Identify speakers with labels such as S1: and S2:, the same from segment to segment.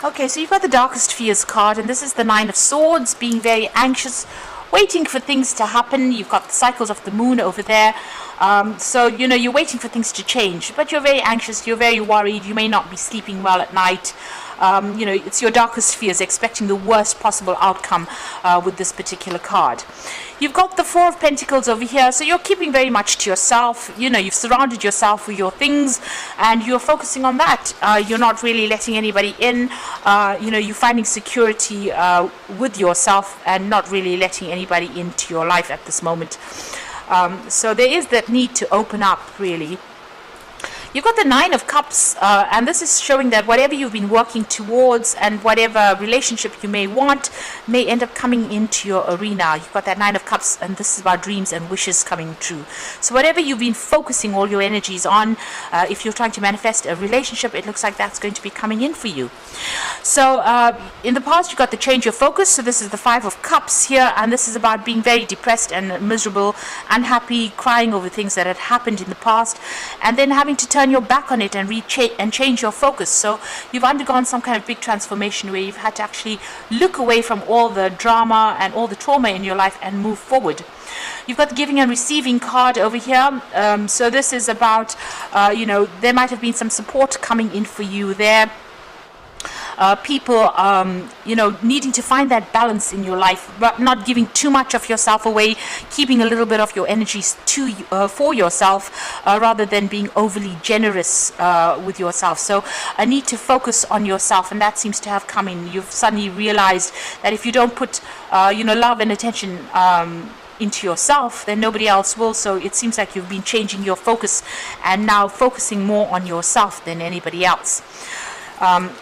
S1: Okay, so you've got the Darkest Fears card, and this is the Nine of Swords, being very anxious, waiting for things to happen. You've got the cycles of the moon over there. So, you're waiting for things to change, but you're very anxious, you're very worried, you may not be sleeping well at night. It's your darkest fears, expecting the worst possible outcome with this particular card. You've got the Four of Pentacles over here, so you're keeping very much to yourself. You've surrounded yourself with your things, and you're focusing on that. You're not really letting anybody in. You're finding security with yourself and not really letting anybody into your life at this moment. So there is that need to open up, really. You've got the Nine of Cups, and this is showing that whatever you've been working towards and whatever relationship you may want may end up coming into your arena. You've got that Nine of Cups, and this is about dreams and wishes coming true. So whatever you've been focusing all your energies on, if you're trying to manifest a relationship, it looks like that's going to be coming in for you. So in the past, you got the change of focus. So this is the Five of Cups here, and this is about being very depressed and miserable, unhappy, crying over things that had happened in the past, and then having to turn your back on it and change your focus. So you've undergone some kind of big transformation where you've had to actually look away from all the drama and all the trauma in your life and move forward. You've got the Giving and Receiving card over here. So this is about, there might have been some support coming in for you there. People, needing to find that balance in your life, but not giving too much of yourself away, keeping a little bit of your energies for yourself, rather than being overly generous with yourself. So a need to focus on yourself, and that seems to have come in. You've suddenly realized that if you don't put, love and attention into yourself, then nobody else will. So it seems like you've been changing your focus and now focusing more on yourself than anybody else.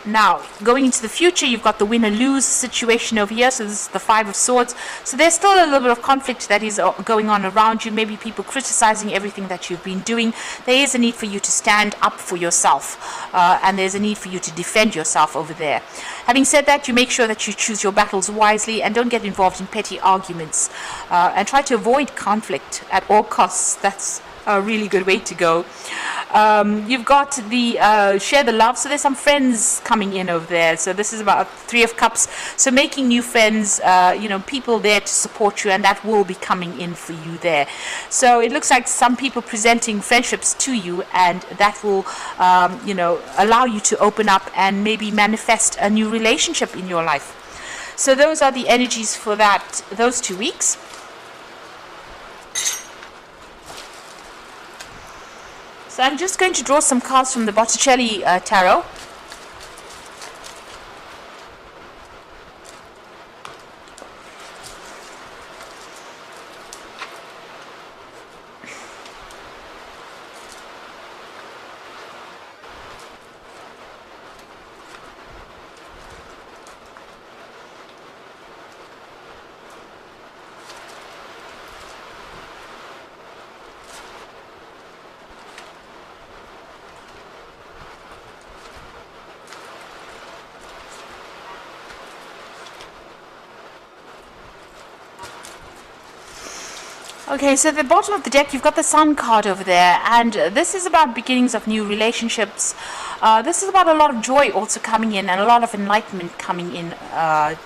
S1: Now, going into the future, you've got the win or lose situation over here. So this is the Five of Swords. So there's still a little bit of conflict that is going on around you. Maybe people criticizing everything that you've been doing. There is a need for you to stand up for yourself, and there's a need for you to defend yourself over there. Having said that, you make sure that you choose your battles wisely and don't get involved in petty arguments, and try to avoid conflict at all costs. That's a really good way to go. You've got the share the love. So there's some friends coming in over there. So this is about Three of Cups. So making new friends, people there to support you, and that will be coming in for you there. So it looks like some people presenting friendships to you, and that will, allow you to open up and maybe manifest a new relationship in your life. So those are the energies for those 2 weeks. So I'm just going to draw some cards from the Botticelli Tarot. Okay, so at the bottom of the deck, you've got the Sun card over there, and this is about beginnings of new relationships. This is about a lot of joy also coming in and a lot of enlightenment coming in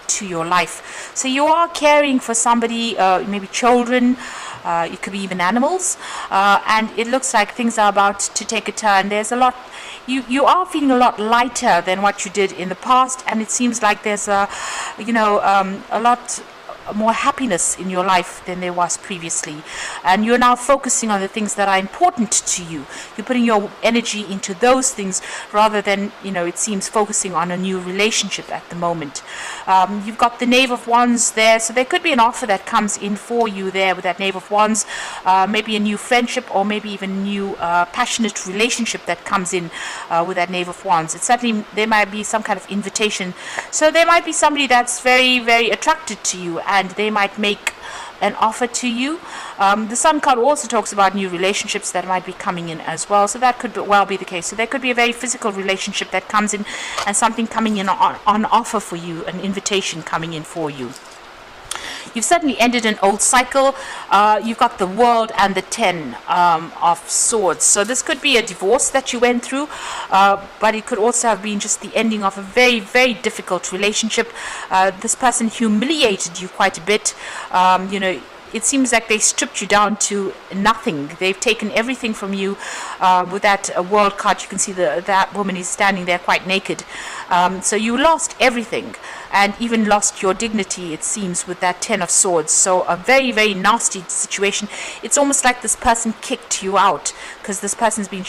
S1: to your life. So you are caring for somebody, maybe children, it could be even animals, and it looks like things are about to take a turn. There's a lot. You are feeling a lot lighter than what you did in the past, and it seems like there's a lot more happiness in your life than there was previously, and you're now focusing on the things that are important to you. You're putting your energy into those things rather than, it seems, focusing on a new relationship at the moment. You've got the Knave of Wands there, so there could be an offer that comes in for you there with that Knave of Wands, maybe a new friendship or maybe even a new passionate relationship that comes in with that Knave of Wands. It's certainly, there might be some kind of invitation. So there might be somebody that's very, very attracted to you, and they might make an offer to you. The Sun card also talks about new relationships that might be coming in as well, so that could well be the case. So there could be a very physical relationship that comes in, and something coming in on offer for you, an invitation coming in for you. You've certainly ended an old cycle. You've got the World and the 10 of Swords. So this could be a divorce that you went through, but it could also have been just the ending of a very, very difficult relationship. This person humiliated you quite a bit. It seems like they stripped you down to nothing. They've taken everything from you. With that World card, you can see that woman is standing there quite naked. So you lost everything, and even lost your dignity, it seems, with that 10 of Swords. So a very, very nasty situation. It's almost like this person kicked you out, because this woman's been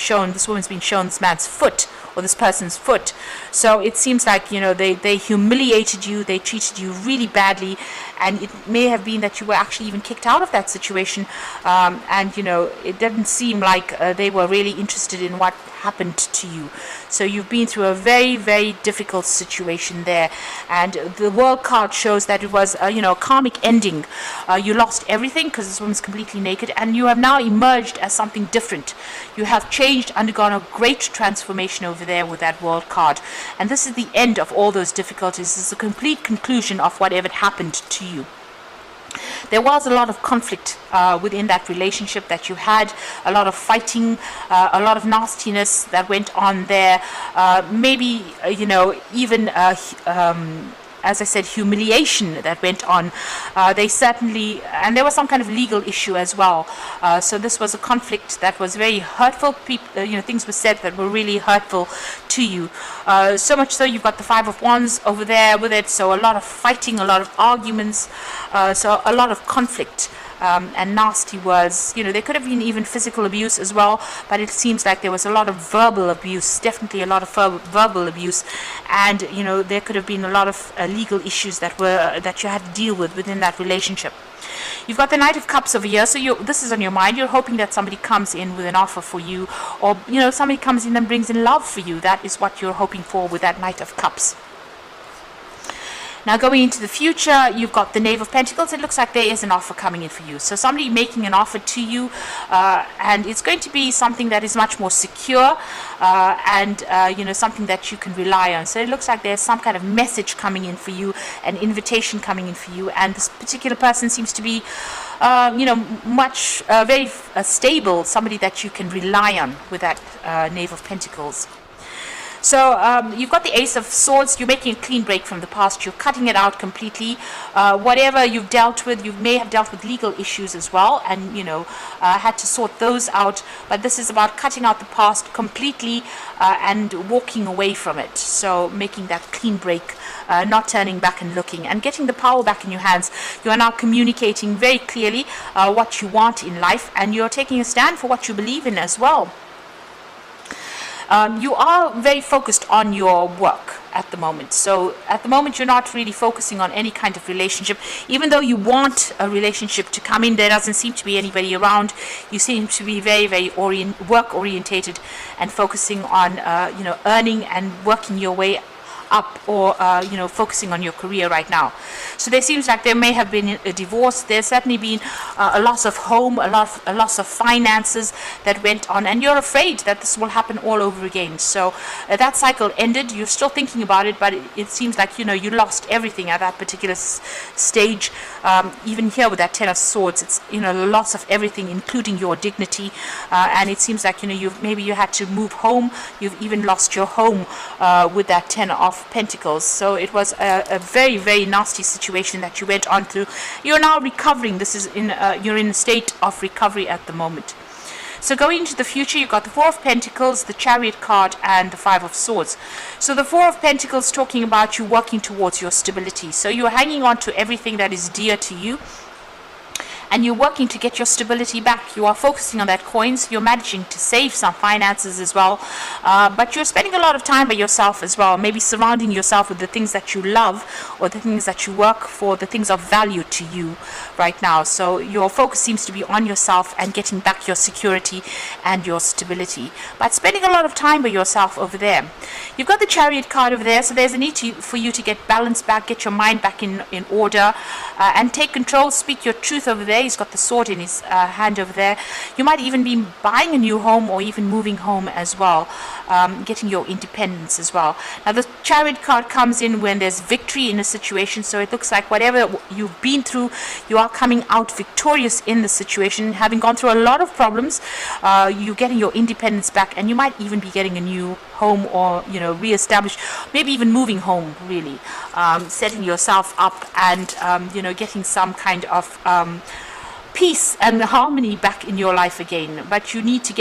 S1: shown this man's foot, or this person's foot. So it seems like, they humiliated you, they treated you really badly, and it may have been that you were actually even kicked out of that situation, and it didn't seem like they were really interested in what happened to you. So you've been through a very, very difficult situation there, and the World card shows that it was a karmic ending. You lost everything because this woman's completely naked, and you have now emerged as something different. You have changed, undergone a great transformation over there with that World card, and this is the end of all those difficulties. This is a complete conclusion of whatever happened to you. There was a lot of conflict within that relationship that you had, a lot of fighting, a lot of nastiness that went on there. Maybe, even as I said, humiliation that went on. They certainly, and there was some kind of legal issue as well. So this was a conflict that was very hurtful. Things were said that were really hurtful to you. So much so you've got the 5 of Wands over there with it. So a lot of fighting, a lot of arguments, so a lot of conflict. And nasty words. There could have been even physical abuse as well, but it seems like there was a lot of verbal abuse, definitely a lot of verbal abuse, and there could have been a lot of legal issues that you had to deal with within that relationship. You've got the Knight of Cups over here, so this is on your mind. You're hoping that somebody comes in with an offer for you, or somebody comes in and brings in love for you. That is what you're hoping for with that Knight of Cups. Now going into the future, you've got the Knave of Pentacles. It looks like there is an offer coming in for you. So somebody making an offer to you, and it's going to be something that is much more secure, and something that you can rely on. So it looks like there's some kind of message coming in for you, an invitation coming in for you, and this particular person seems to be much very stable, somebody that you can rely on with that Knave of Pentacles. So you've got the Ace of Swords. You're making a clean break from the past. You're cutting it out completely. Whatever you've dealt with, you may have dealt with legal issues as well, and had to sort those out. But this is about cutting out the past completely and walking away from it. So making that clean break, not turning back and looking, and getting the power back in your hands. You are now communicating very clearly what you want in life, and you're taking a stand for what you believe in as well. You are very focused on your work at the moment. So at the moment, you're not really focusing on any kind of relationship. Even though you want a relationship to come in, there doesn't seem to be anybody around. You seem to be very, very work orientated and focusing on, earning and working your way up, or focusing on your career right now. So there seems like there may have been a divorce. There's certainly been a loss of home, a loss of finances that went on, and you're afraid that this will happen all over again. So that cycle ended. You're still thinking about it, but it seems like you lost everything at that particular stage. Even here with that 10 of Swords, it's the loss of everything, including your dignity, and it seems like maybe you had to move home. You've even lost your home with that 10 of Pentacles. So it was a very, very nasty situation that you went on through. You're now recovering. This is you're in a state of recovery at the moment. So going into the future, you've got the 4 of Pentacles, the Chariot card, and the 5 of Swords. So the 4 of Pentacles talking about you working towards your stability. So you're hanging on to everything that is dear to you, and you're working to get your stability back. You are focusing on that coins. You're managing to save some finances as well, but you're spending a lot of time by yourself as well, maybe surrounding yourself with the things that you love, or the things that you work for, the things of value to you right now. So your focus seems to be on yourself and getting back your security and your stability, but spending a lot of time by yourself over there. You've got the Chariot card over there, so there's a need for you to get balance back, get your mind back in order, and take control, speak your truth over there. there. He's got the sword in his hand over there. You might even be buying a new home or even moving home as well, getting your independence as well. Now the Chariot card comes in when there's victory in a situation, so it looks like whatever you've been through, you are coming out victorious in the situation. Having gone through a lot of problems, you're getting your independence back, and you might even be getting a new home, or re-establish, maybe even moving home, really, setting yourself up, and getting some kind of peace and harmony back in your life again. But you need to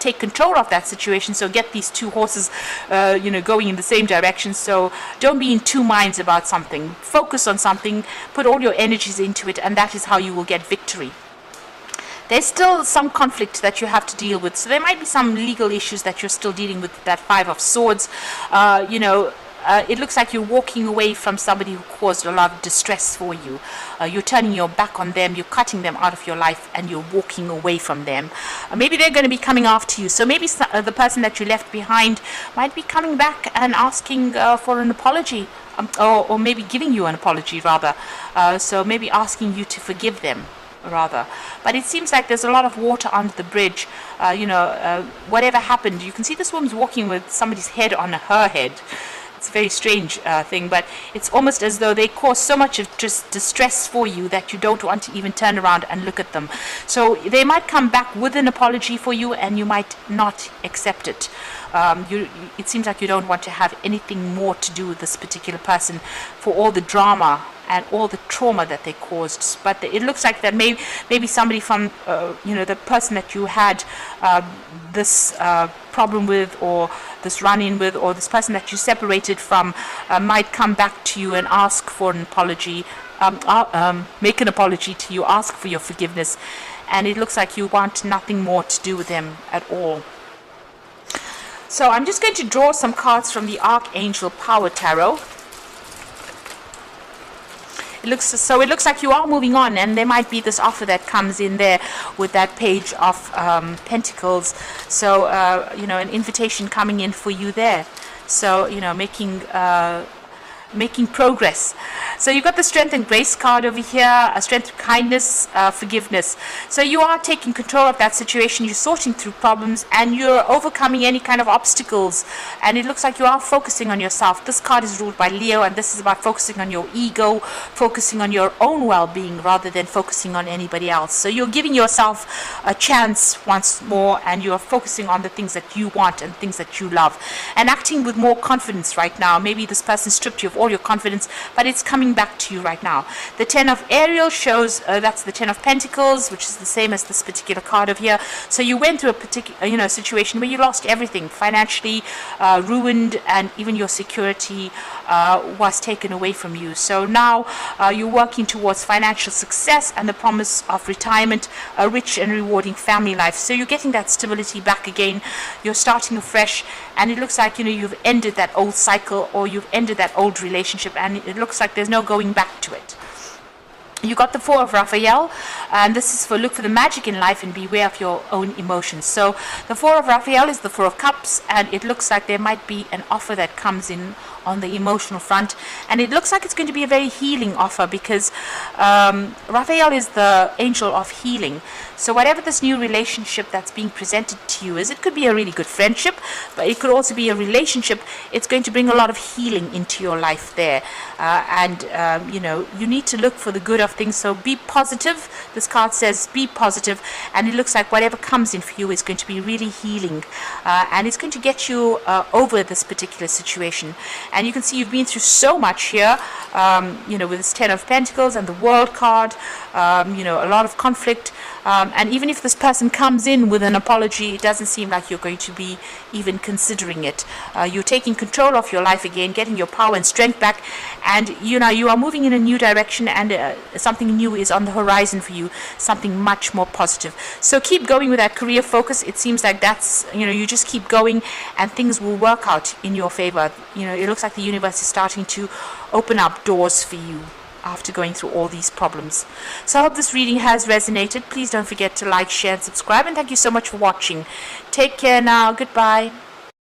S1: take control of that situation, so get these two horses going in the same direction. So don't be in two minds about something. Focus on something, put all your energies into it, and that is how you will get victory. There's still some conflict that you have to deal with, so there might be some legal issues that you're still dealing with. That Five of Swords, it looks like you're walking away from somebody who caused a lot of distress for you. You're turning your back on them, you're cutting them out of your life, and you're walking away from them. Maybe they're going to be coming after you, so maybe the person that you left behind might be coming back and asking for an apology, or maybe giving you an apology, rather. So maybe asking you to forgive them, rather. But it seems like there's a lot of water under the bridge. Whatever happened, you can see this woman's walking with somebody's head on her head. It's a very strange thing, but it's almost as though they cause so much of just distress for you that you don't want to even turn around and look at them. So they might come back with an apology for you, and you might not accept it. It seems like you don't want to have anything more to do with this particular person for all the drama and all the trauma that they caused. But it looks like that maybe somebody from the person that you had this problem with, or this run-in with, or this person that you separated from, might come back to you and ask for an apology, make an apology to you, ask for your forgiveness, and it looks like you want nothing more to do with them at all. So I'm just going to draw some cards from the Archangel Power Tarot. It looks like you are moving on, and there might be this offer that comes in there with that Page of Pentacles. So an invitation coming in for you there. So making progress. So you've got the Strength and Grace card over here, a strength, kindness, forgiveness. So you are taking control of that situation, you're sorting through problems, and you're overcoming any kind of obstacles, and it looks like you are focusing on yourself. This card is ruled by Leo, and this is about focusing on your ego, focusing on your own well-being rather than focusing on anybody else. So you're giving yourself a chance once more, and you're focusing on the things that you want and things that you love, and acting with more confidence right now. Maybe this person stripped you of all your confidence, but it's coming back to you right now. The Ten of Ariel shows that's the Ten of Pentacles, which is the same as this particular card over here. So you went through a particular situation where you lost everything, financially ruined, and even your security was taken away from you. So now you're working towards financial success and the promise of retirement, a rich and rewarding family life. So you're getting that stability back again. You're starting afresh, and it looks like you've ended that old cycle, or you've ended that old relationship, and it looks like there's no going back to it. You got the Four of Raphael, and this is for look for the magic in life and beware of your own emotions. So the Four of Raphael is the Four of Cups, and it looks like there might be an offer that comes in on the emotional front, and it looks like it's going to be a very healing offer, because Raphael is the angel of healing. So whatever this new relationship that's being presented to you is, it could be a really good friendship, but it could also be a relationship. It's going to bring a lot of healing into your life there, you need to look for the good of things. So be positive. This card says be positive, and it looks like whatever comes in for you is going to be really healing, and it's going to get you over this particular situation. And you can see you've been through so much here, with this Ten of Pentacles and the World card, a lot of conflict. And even if this person comes in with an apology, it doesn't seem like you're going to be even considering it. You're taking control of your life again, getting your power and strength back, and you are moving in a new direction, and something new is on the horizon for you, something much more positive. So keep going with that career focus. It seems like that's, you just keep going, and things will work out in your favor. It looks like the universe is starting to open up doors for you after going through all these problems. So I hope this reading has resonated. Please don't forget to like, share, and subscribe, and thank you so much for watching. Take care now. Goodbye.